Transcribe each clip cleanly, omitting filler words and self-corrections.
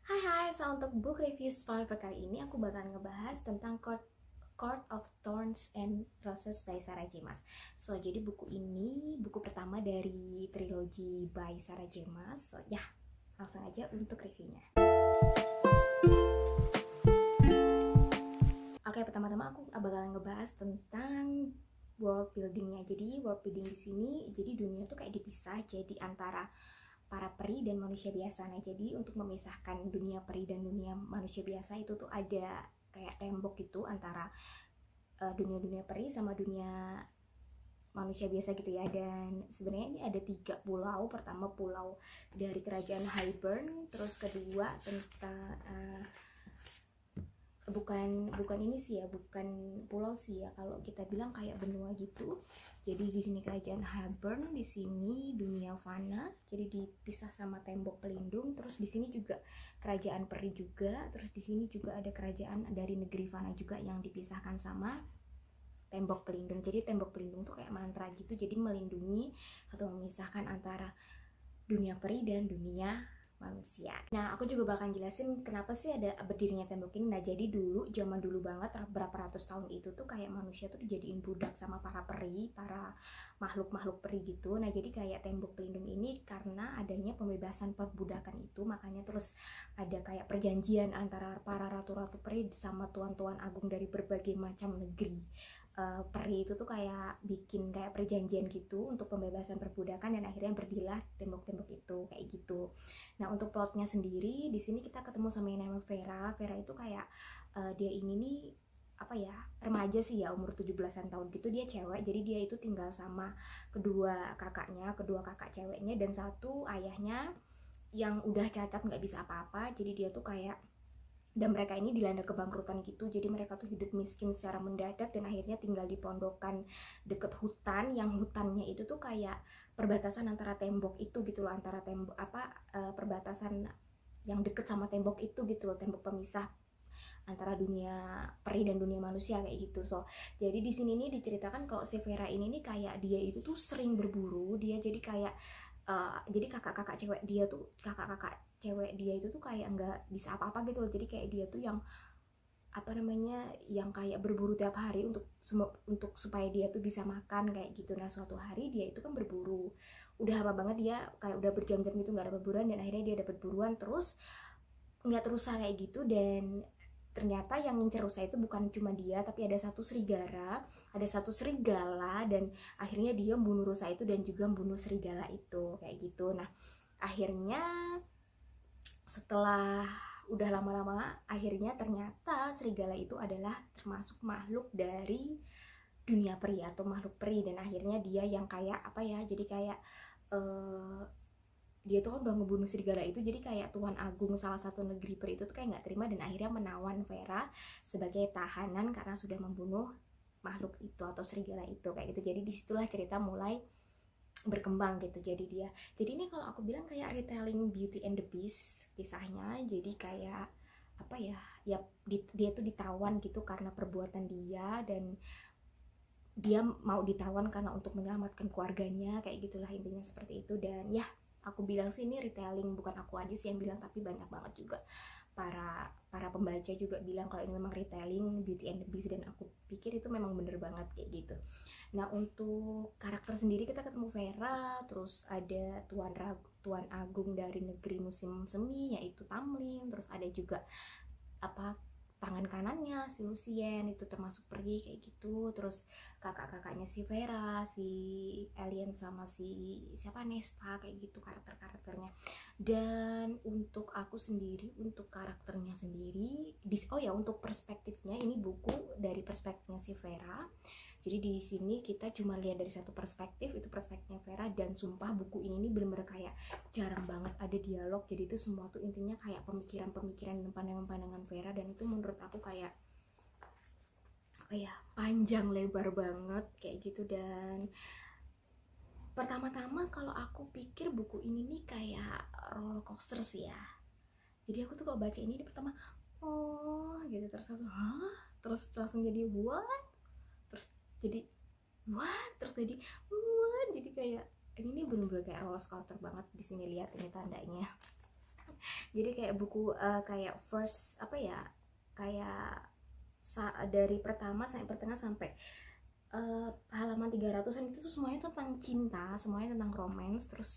Hai, so untuk book review spoiler kali ini aku bakal ngebahas tentang Court of Thorns and Roses by Sarah J. Maas. So, jadi buku ini buku pertama dari trilogi by Sarah J. Maas. So, ya, langsung aja untuk reviewnya. Oke, pertama-tama aku bakalan ngebahas tentang world buildingnya. Jadi world building di sini, jadi dunia tuh kayak dipisah jadi antara para peri dan manusia biasa. Nah, jadi untuk memisahkan dunia peri dan dunia manusia biasa itu tuh ada kayak tembok gitu antara dunia-dunia peri sama dunia manusia biasa gitu ya. Dan sebenarnya ini ada 3 pulau. Pertama pulau dari kerajaan Hybern, terus kedua tentang bukan ini sih ya, bukan pulau sih ya, kalau kita bilang kayak benua gitu. Jadi di sini kerajaan Hybern, di sini dunia Fana, jadi dipisah sama tembok pelindung. Terus di sini juga kerajaan peri juga, terus di sini juga ada kerajaan dari negeri Fana juga yang dipisahkan sama tembok pelindung. Jadi tembok pelindung tuh kayak mantra gitu, jadi melindungi atau memisahkan antara dunia peri dan dunia manusia. Nah, aku juga bakal jelasin kenapa sih ada berdirinya tembok ini. Nah, jadi dulu, zaman dulu banget, berapa ratus tahun itu tuh kayak manusia tuh dijadiin budak sama para peri, para makhluk-makhluk peri gitu. Nah, jadi kayak tembok pelindung ini karena adanya pembebasan perbudakan itu, makanya terus ada kayak perjanjian antara para ratu-ratu peri sama tuan-tuan agung dari berbagai macam negeri. Peri itu tuh kayak bikin kayak perjanjian gitu untuk pembebasan perbudakan, dan akhirnya berdirilah tembok-tembok itu kayak gitu. Nah, untuk plotnya sendiri di sini kita ketemu sama yang namanya Vera. Vera itu kayak dia ini nih apa ya, remaja sih ya, umur 17-an tahun gitu. Dia cewek, jadi dia itu tinggal sama kedua kakak ceweknya, dan satu ayahnya yang udah cacat nggak bisa apa-apa. Jadi dia tuh kayak, dan mereka ini dilanda kebangkrutan gitu, jadi mereka tuh hidup miskin secara mendadak dan akhirnya tinggal di pondokan deket hutan, yang hutannya itu tuh kayak perbatasan antara tembok itu gitu loh, antara tembok perbatasan yang deket sama tembok itu gitu loh, tembok pemisah antara dunia peri dan dunia manusia kayak gitu. So, jadi di sini nih diceritakan kalau si Vera ini nih kayak dia itu tuh sering berburu. Dia jadi kayak jadi kakak-kakak cewek dia itu tuh kayak nggak bisa apa-apa gitu loh. Jadi kayak dia tuh yang apa namanya, yang kayak berburu tiap hari untuk supaya dia tuh bisa makan kayak gitu. Nah, suatu hari dia itu kan berburu, udah lama banget dia kayak udah berjam-jam gitu nggak ada perburuan, dan akhirnya dia dapat buruan, terus ngeliat rusa kayak gitu. Dan ternyata yang ngincer rusa itu bukan cuma dia, tapi ada satu serigala, dan akhirnya dia membunuh rusa itu dan juga membunuh serigala itu kayak gitu. Nah, akhirnya setelah udah lama-lama, akhirnya ternyata serigala itu adalah termasuk makhluk dari dunia peri atau makhluk peri. Dan akhirnya dia yang kayak apa ya, jadi kayak dia tuh kan udah ngebunuh serigala itu, jadi kayak Tuan Agung salah satu negeri peri itu tuh kayak nggak terima, dan akhirnya menawan Vera sebagai tahanan karena sudah membunuh makhluk itu atau serigala itu kayak gitu. Jadi disitulah cerita mulai berkembang gitu. Jadi ini kalau aku bilang kayak retelling Beauty and the Beast kisahnya. Jadi kayak apa ya, ya dia tuh ditawan gitu karena perbuatan dia, dan dia mau ditawan karena untuk menyelamatkan keluarganya kayak gitulah, intinya seperti itu. Dan ya, aku bilang sih ini retelling, bukan aku aja sih yang bilang, tapi banyak banget juga para pembaca juga bilang kalau ini memang retelling Beauty and the Beast, dan aku pikir itu memang bener banget kayak gitu. Nah, untuk karakter sendiri kita ketemu Vera, terus ada Tuan Agung dari negeri musim semi yaitu Tamlin, terus ada juga apa, tangan kanannya si Lucien itu termasuk peri kayak gitu. Terus kakak-kakaknya si Vera, si Alien sama si siapa, Nesta kayak gitu karakter-karakternya. Dan untuk aku sendiri, untuk karakternya sendiri untuk perspektifnya, ini buku dari perspektifnya si Vera. Jadi di sini kita cuma lihat dari satu perspektif, itu perspektifnya Vera, dan sumpah buku ini bener-bener kayak jarang banget ada dialog. Jadi itu semua tuh intinya kayak pemikiran-pemikiran dan pandangan-pandangan Vera, dan itu menurut aku kayak apa ya, panjang lebar banget kayak gitu. Dan pertama-tama kalau aku pikir buku ini nih kayak roller coaster sih ya. Jadi aku tuh kalau baca ini di pertama oh gitu, terus langsung hah, terus langsung jadi what, terus jadi what, terus jadi what, jadi kayak ini bener-bener kayak roller coaster banget. Di sini lihat ini tandanya. Jadi kayak buku kayak first apa ya, kayak dari pertama sampai pertengahan sampai halaman 300-an itu tuh semuanya tentang cinta, semuanya tentang romance. Terus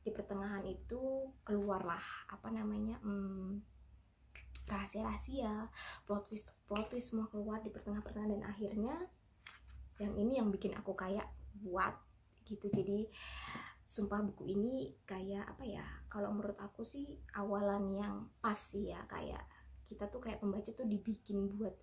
di pertengahan itu keluarlah apa namanya, rahasia-rahasia, plot twist semua keluar di pertengahan dan akhirnya yang ini yang bikin aku kayak buat gitu. Jadi sumpah buku ini kayak apa ya, kalau menurut aku sih awalan yang pas sih ya, kayak kita tuh kayak pembaca tuh dibikin buat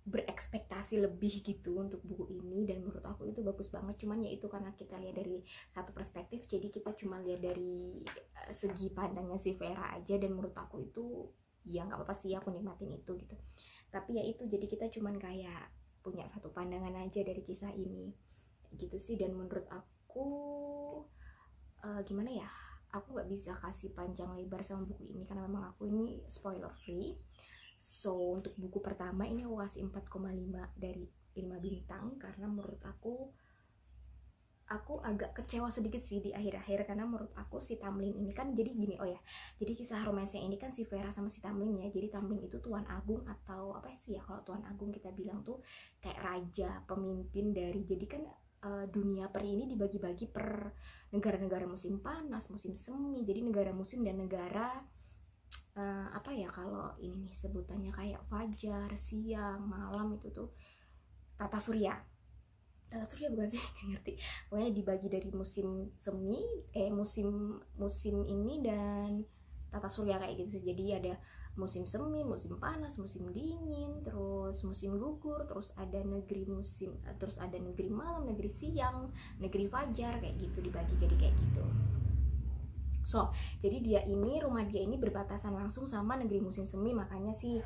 berekspektasi lebih gitu untuk buku ini, dan menurut aku itu bagus banget. Cuman ya itu karena kita lihat dari satu perspektif, jadi kita cuma lihat dari segi pandangnya si Vera aja, dan menurut aku itu ya nggak apa-apa sih, aku nikmatin itu gitu. Tapi ya itu, jadi kita cuman kayak punya satu pandangan aja dari kisah ini gitu sih. Dan menurut aku gimana ya, aku nggak bisa kasih panjang lebar sama buku ini karena memang aku ini spoiler free. So untuk buku pertama ini aku kasih 4,5 dari 5 bintang, karena menurut aku agak kecewa sedikit sih di akhir-akhir, karena menurut aku si Tamlin ini kan jadi gini, oh ya, jadi kisah romansnya ini kan si Vera sama si Tamlin ya. Jadi Tamlin itu tuan agung atau apa sih ya, kalau tuan agung kita bilang tuh kayak raja, pemimpin dari, jadi kan dunia peri ini dibagi-bagi per negara-negara musim panas, musim semi. Jadi negara musim dan negara apa ya, kalau ini nih sebutannya kayak fajar, siang, malam, itu tuh tata surya bukan sih, nggak ngerti. Pokoknya dibagi dari musim semi, musim ini dan tata surya kayak gitu. Jadi ada musim semi, musim panas, musim dingin, terus musim gugur, terus ada negeri musim, terus ada negeri malam, negeri siang, negeri fajar, kayak gitu dibagi jadi kayak gitu. So, jadi rumah dia ini berbatasan langsung sama negeri musim semi, makanya sih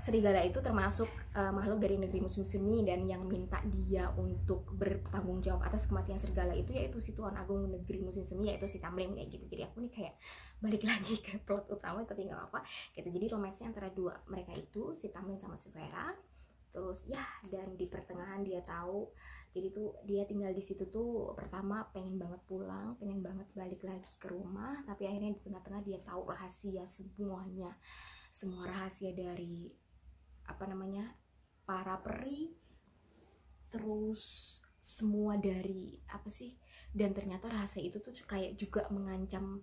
serigala itu termasuk makhluk dari negeri musim semi, dan yang minta dia untuk bertanggung jawab atas kematian serigala itu yaitu si Tuan Agung negeri musim semi, yaitu si Tamlin kayak gitu. Jadi aku nih kayak balik lagi ke plot utama, tapi nggak apa-apa gitu. Jadi romansnya antara dua mereka itu, si Tamlin sama si Vera. Terus ya, dan di pertengahan dia tahu, jadi tuh dia tinggal di situ tuh pertama pengen banget pulang, pengen banget balik lagi ke rumah, tapi akhirnya di tengah-tengah dia tahu rahasia semuanya, semua rahasia dari apa namanya, para peri, terus semua dari apa sih, dan ternyata rahasia itu tuh kayak juga mengancam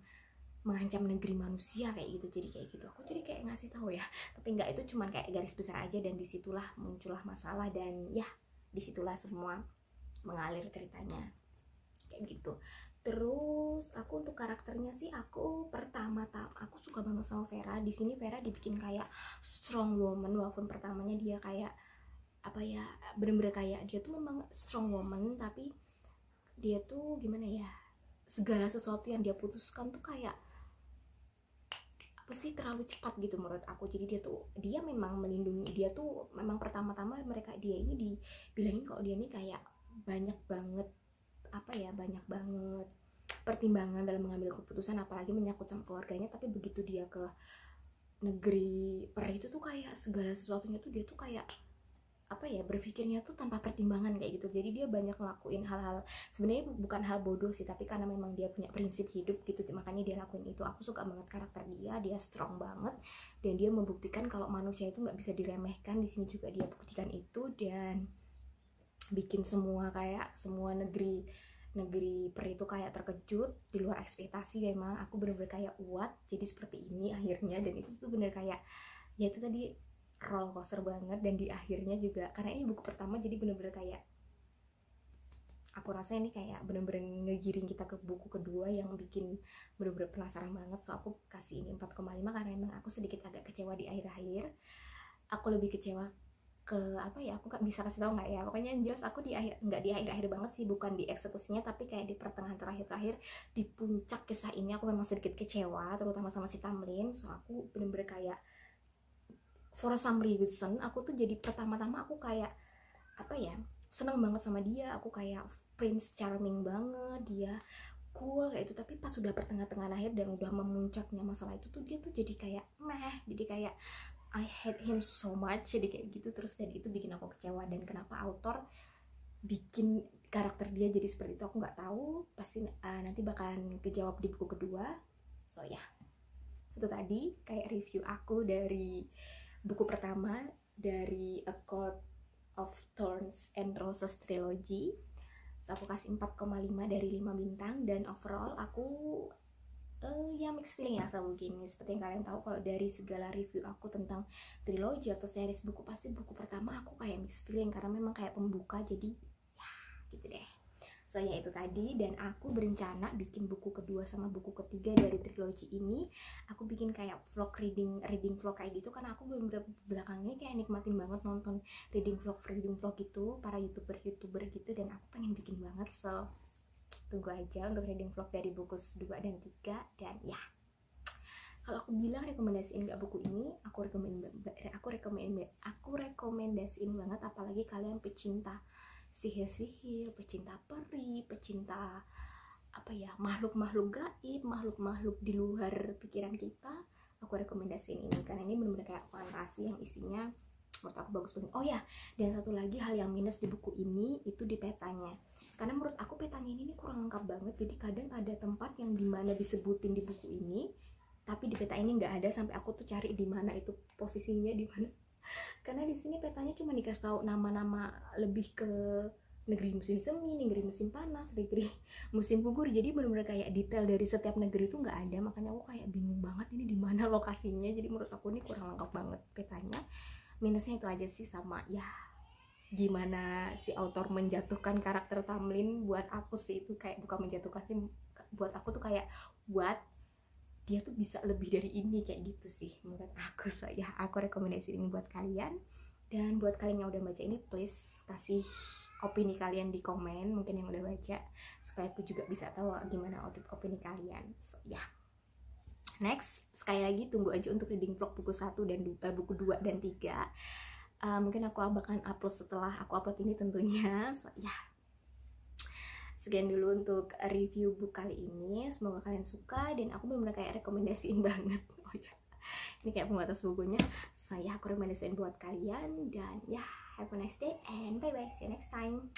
negeri manusia kayak gitu. Jadi kayak gitu aku jadi kayak ngasih tahu ya, tapi nggak, itu cuman kayak garis besar aja, dan disitulah muncullah masalah, dan ya disitulah semua mengalir ceritanya kayak gitu. Terus aku untuk karakternya sih, aku aku suka banget sama Vera. Di sini Vera dibikin kayak strong woman, walaupun pertamanya dia kayak apa ya, bener-bener kayak dia tuh memang strong woman, tapi dia tuh gimana ya, segala sesuatu yang dia putuskan tuh kayak apa sih, terlalu cepat gitu menurut aku. Jadi dia memang melindungi, dia tuh memang pertama-tama dia ini dibilangin kalau dia ini kayak banyak banget apa ya, banyak banget pertimbangan dalam mengambil keputusan, apalagi menyangkut sama keluarganya. Tapi begitu dia ke negeri peri itu tuh kayak segala sesuatunya tuh dia tuh kayak apa ya, berpikirnya tuh tanpa pertimbangan kayak gitu. Jadi dia banyak ngelakuin hal-hal sebenarnya bukan hal bodoh sih, tapi karena memang dia punya prinsip hidup gitu, makanya dia lakuin itu. Aku suka banget karakter dia strong banget, dan dia membuktikan kalau manusia itu nggak bisa diremehkan. Di sini juga dia buktikan itu, dan bikin semua negeri peri itu kayak terkejut di luar ekspektasi. Memang aku bener-bener kayak jadi seperti ini akhirnya, dan itu tuh bener kayak ya itu tadi, roller coaster banget. Dan di akhirnya juga karena ini buku pertama, jadi bener-bener kayak aku rasa ini kayak bener-bener ngegiring kita ke buku kedua yang bikin bener-bener penasaran banget. So aku kasih ini 4,5 karena emang aku sedikit agak kecewa di akhir-akhir. Aku lebih kecewa ke apa ya, aku gak bisa kasih tahu nggak ya, pokoknya yang jelas aku nggak di akhir-akhir banget sih, bukan di eksekusinya, tapi kayak di pertengahan terakhir di puncak kisah ini aku memang sedikit kecewa, terutama sama si Tamlin. So aku bener-bener kayak for some reason aku tuh jadi pertama-tama aku kayak apa ya, seneng banget sama dia, aku kayak prince charming banget, dia cool kayak itu. Tapi pas sudah pertengahan akhir dan udah memuncaknya masalah itu tuh, dia tuh jadi kayak jadi kayak I hate him so much, jadi kayak gitu terus. Dan itu bikin aku kecewa, dan kenapa author bikin karakter dia jadi seperti itu aku nggak tahu, pasti nanti bakalan kejawab di buku kedua. So ya, Itu tadi kayak review aku dari buku pertama dari A Court of Thorns and Roses Trilogy. So, aku kasih 4,5 dari 5 bintang, dan overall aku ya mixed feeling ya sama buku ini. Seperti yang kalian tahu, kalau dari segala review aku tentang trilogi atau series buku, pasti buku pertama aku kayak mixed feeling karena memang kayak pembuka, jadi ya gitu deh. So ya itu tadi, dan aku berencana bikin buku kedua sama buku ketiga dari trilogi ini. Aku bikin kayak vlog reading vlog kayak gitu, karena aku bener-bener belakangnya kayak nikmatin banget nonton reading vlog gitu, para youtuber gitu, dan aku pengen bikin banget. So tunggu aja untuk reading vlog dari buku 2 dan 3. Dan ya, kalau aku bilang rekomendasiin nggak buku ini, aku rekomendasiin banget, apalagi kalian pecinta sihir-sihir, pecinta peri, pecinta apa ya, makhluk-makhluk gaib, makhluk-makhluk di luar pikiran kita. Aku rekomendasiin ini karena ini benar-benar kayak fantasi yang isinya menurut aku bagus banget. Oh ya, dan satu lagi hal yang minus di buku ini itu di petanya. Karena menurut aku petanya ini kurang lengkap banget. Jadi kadang ada tempat yang dimana disebutin di buku ini, tapi di peta ini nggak ada, sampai aku tuh cari di mana itu posisinya di mana. Karena di sini petanya cuma dikasih tahu nama-nama lebih ke negeri musim semi, negeri musim panas, negeri musim gugur. Jadi benar-benar kayak detail dari setiap negeri itu nggak ada. Makanya aku kayak bingung banget ini di mana lokasinya. Jadi menurut aku ini kurang lengkap banget petanya. Minusnya itu aja sih, sama ya gimana si author menjatuhkan karakter Tamlin. Buat aku sih itu kayak bukan menjatuhkan sih, buat aku tuh kayak buat dia tuh bisa lebih dari ini, kayak gitu sih menurut aku. So ya, aku rekomendasi ini buat kalian. Dan buat kalian yang udah baca ini, please kasih opini kalian di komen, mungkin yang udah baca, supaya aku juga bisa tahu gimana opini kalian. So ya, next, sekali lagi tunggu aja untuk reading vlog buku 1 dan buku 2 dan 3. Mungkin aku akan upload setelah aku upload ini tentunya. So ya, sekian dulu untuk review buku kali ini. Semoga kalian suka, dan aku benar-benar kayak rekomendasiin banget. Oh ya, ini kayak pembatas bukunya. Saya aku rekomendasiin buat kalian, dan ya, have a nice day and bye bye, see you next time.